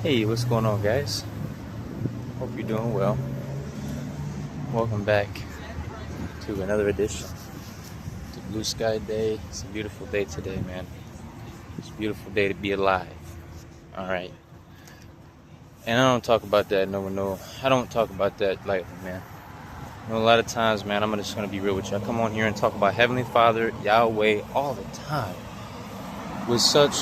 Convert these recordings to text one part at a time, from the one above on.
Hey, what's going on, guys? Hope you're doing well. Welcome back to another edition. It's a blue sky day. It's a beautiful day today, man. It's a beautiful day to be alive. All right. And I don't talk about that. No. I don't talk about that lightly, man. You know, a lot of times, man, I'm just gonna be real with you. I come on here and talk about Heavenly Father, Yahweh, all the time, with such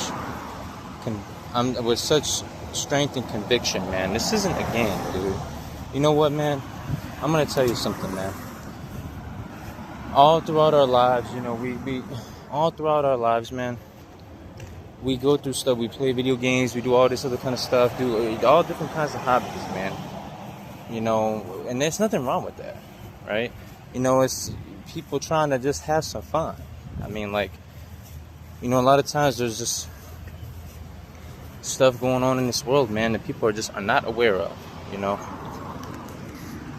strength and conviction, man. This isn't a game, dude. You know what, man? I'm gonna tell you something, man. All throughout our lives, you know, all throughout our lives, man, we go through stuff. We play video games. We do all this other kind of stuff. Do all different kinds of hobbies, man. You know, and there's nothing wrong with that, right? You know, it's people trying to just have some fun. I mean, like, you know, a lot of times there's just stuff going on in this world, man, that people are not aware of, you know.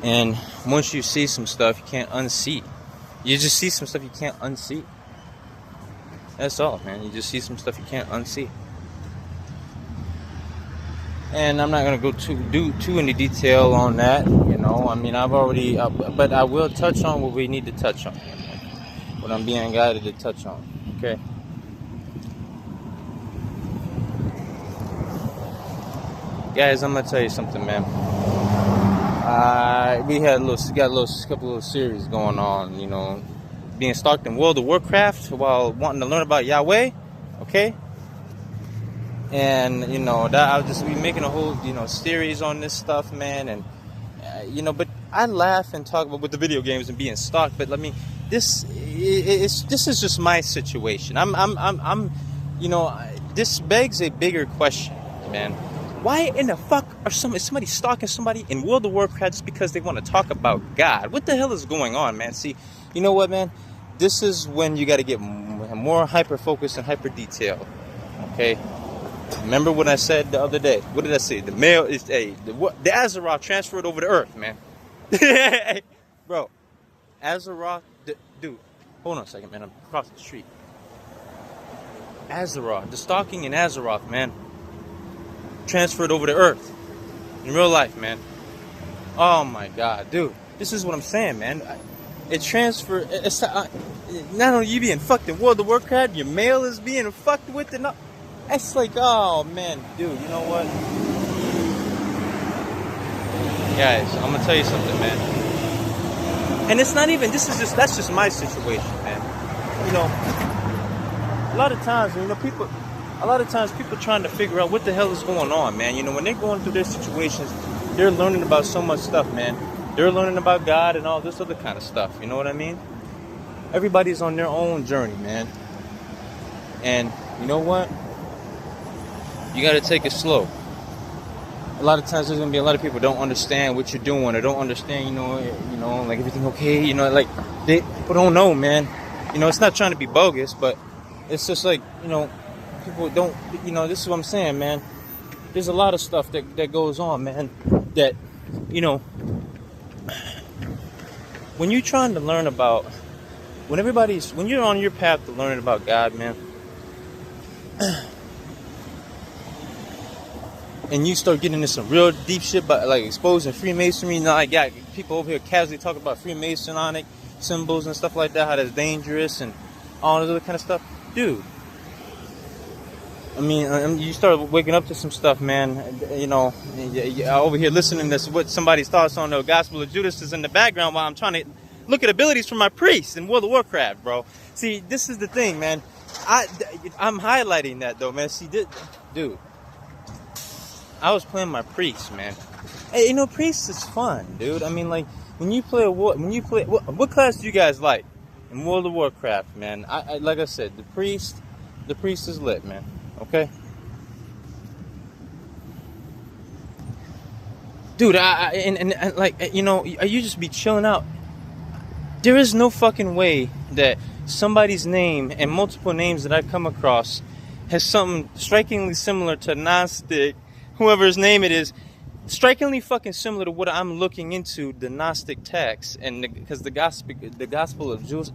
And once you see some stuff, you can't unsee. You just see some stuff you can't unsee. That's all, man. You just see some stuff you can't unsee. And I'm not gonna go too into detail on that, you know. I mean, but I will touch on what we need to touch on, what I'm being guided to touch on. Okay. Guys, I'm gonna tell you something, man. We got a couple of series going on, you know, being stalked in World of Warcraft while wanting to learn about Yahweh, okay? And you know that I'll just be making a whole, you know, series on this stuff, man. And you know, but I laugh and talk about with the video games and being stalked. But I mean, this is just my situation. You know, this begs a bigger question, man. Why in the fuck is somebody stalking somebody in World of Warcraft just because they want to talk about God? What the hell is going on, man? See, you know what, man? This is when you got to get more hyper-focused and hyper-detailed, okay? Remember what I said the other day? What did I say? The male is, the Azeroth transferred over to Earth, man. Bro, Azeroth, dude, hold on a second, man. I'm across the street. Azeroth, the stalking in Azeroth, man. Transferred over to Earth in real life, man. Oh my God, dude, this is what I'm saying, man. It transferred. It's not only you being fucked in World of Warcraft, your mail is being fucked with, and it's like, oh man, dude, you know what, guys? I'm gonna tell you something, man. And it's not even. That's just my situation, man. You know, a lot of times people trying to figure out what the hell is going on, man. You know, when they're going through their situations, they're learning about so much stuff, man. They're learning about God and all this other kind of stuff. You know what I mean? Everybody's on their own journey, man. And you know what? You got to take it slow. A lot of times there's going to be a lot of people don't understand what you're doing or don't understand, you know, like everything okay, you know, like people don't know, man. You know, it's not trying to be bogus, but it's just like, you know, people don't, you know, this is what I'm saying, man. There's a lot of stuff that goes on, man, that, you know, when you're trying to learn about, when you're on your path to learning about God, man, and you start getting into some real deep shit, but like exposing Freemasonry, you know, I got people over here casually talking about Freemasonic symbols and stuff like that, how that's dangerous and all this other kind of stuff, dude. I mean, you start waking up to some stuff, man. You know, over here listening to what somebody's thoughts on the Gospel of Judas is in the background while I'm trying to look at abilities for my priest in World of Warcraft, bro. See, this is the thing, man. I'm highlighting that though, man. See, dude, I was playing my priest, man. Hey, you know, priest is fun, dude. I mean, like when you play what class do you guys like in World of Warcraft, man? I like I said, the priest is lit, man. Okay, dude. And like, you know, you just be chilling out. There is no fucking way that somebody's name and multiple names that I come across has something strikingly similar to Gnostic, whoever's name it is, strikingly fucking similar to what I'm looking into, the Gnostic text, and because the gospel of Judas,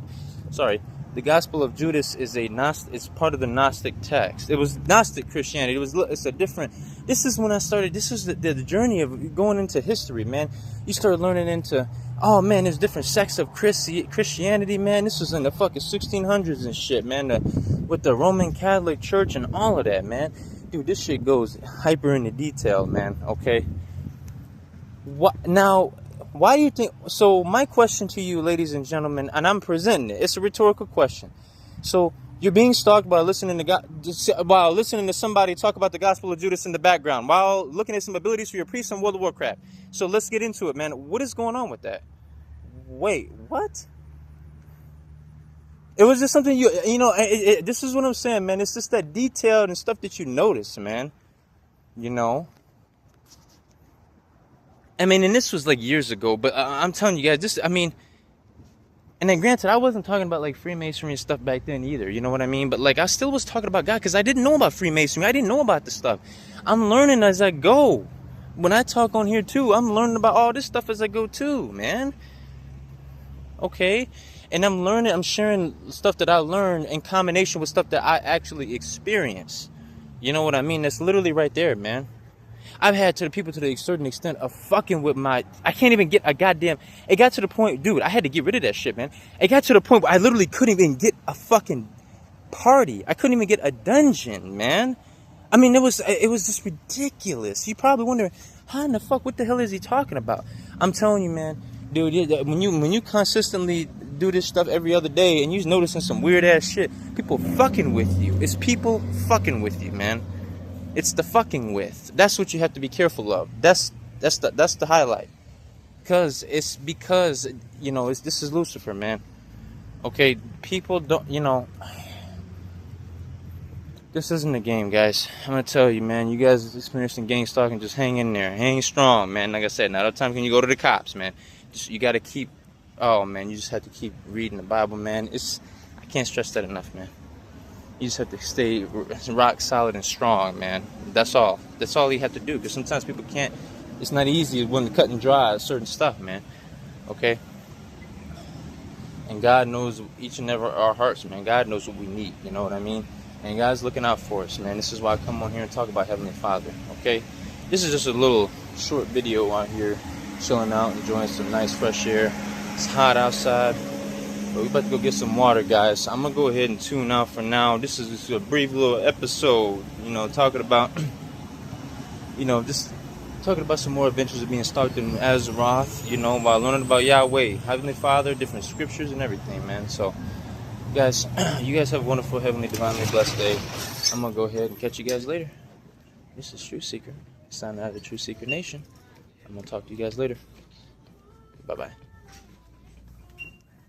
the Gospel of Judas is it's part of the Gnostic text. It was Gnostic Christianity. It's a different. This is when I started. This is the journey of going into history, man. You start learning into, oh man, there's different sects of Christianity, man. This was in the fucking 1600s and shit, man. With the Roman Catholic Church and all of that, man. Dude, this shit goes hyper into detail, man. Okay. What now? Why do you think? So my question to you, ladies and gentlemen, and I'm presenting it. It's a rhetorical question. So you're being stalked while listening to somebody talk about the Gospel of Judas in the background, while looking at some abilities for your priest and World of Warcraft. So let's get into it, man. What is going on with that? Wait, what? It was just something this is what I'm saying, man. It's just that detail and stuff that you notice, man. You know. I mean, and this was like years ago, but I'm telling you guys, and then granted, I wasn't talking about like Freemasonry and stuff back then either, you know what I mean? But like, I still was talking about God because I didn't know about Freemasonry. I didn't know about this stuff. I'm learning as I go. When I talk on here too, I'm learning about all this stuff as I go too, man. Okay? And I'm sharing stuff that I learned in combination with stuff that I actually experience. You know what I mean? That's literally right there, man. I've had to a certain extent of fucking with I can't even get a goddamn, it got to the point, dude, I had to get rid of that shit, man. It got to the point where I literally couldn't even get a fucking party. I couldn't even get a dungeon, man. I mean, it was just ridiculous. You probably wondering, how in the fuck, what the hell is he talking about? I'm telling you, man, dude, when you consistently do this stuff every other day and you're noticing some weird ass shit, people fucking with you. It's people fucking with you, man. It's the fucking with. That's what you have to be careful of. That's the highlight. Because this is Lucifer, man. Okay, people don't, this isn't a game, guys. I'm gonna tell you, man. You guys experiencing gangstalking, just hang in there, hang strong, man. Like I said, not all the time can you go to the cops, man. You gotta keep. Oh man, you just have to keep reading the Bible, man. I can't stress that enough, man. You just have to stay rock solid and strong, man. That's all. That's all you have to do. Because sometimes people can't. It's not easy when to cut and dry certain stuff, man. Okay? And God knows each and every our hearts, man. God knows what we need. You know what I mean? And God's looking out for us, man. This is why I come on here and talk about Heavenly Father. Okay? This is just a little short video out here, chilling out, enjoying some nice fresh air. It's hot outside. But we about to go get some water, guys. I'm gonna go ahead and tune out for now. This is just a brief little episode, talking about, just talking about some more adventures of being stalked in Azeroth, while learning about Yahweh, Heavenly Father, different scriptures and everything, man. So, guys, you guys have a wonderful, heavenly, divinely blessed day. I'm gonna go ahead and catch you guys later. This is True Seeker, signing out of the True Seeker Nation. I'm gonna talk to you guys later. Bye-bye.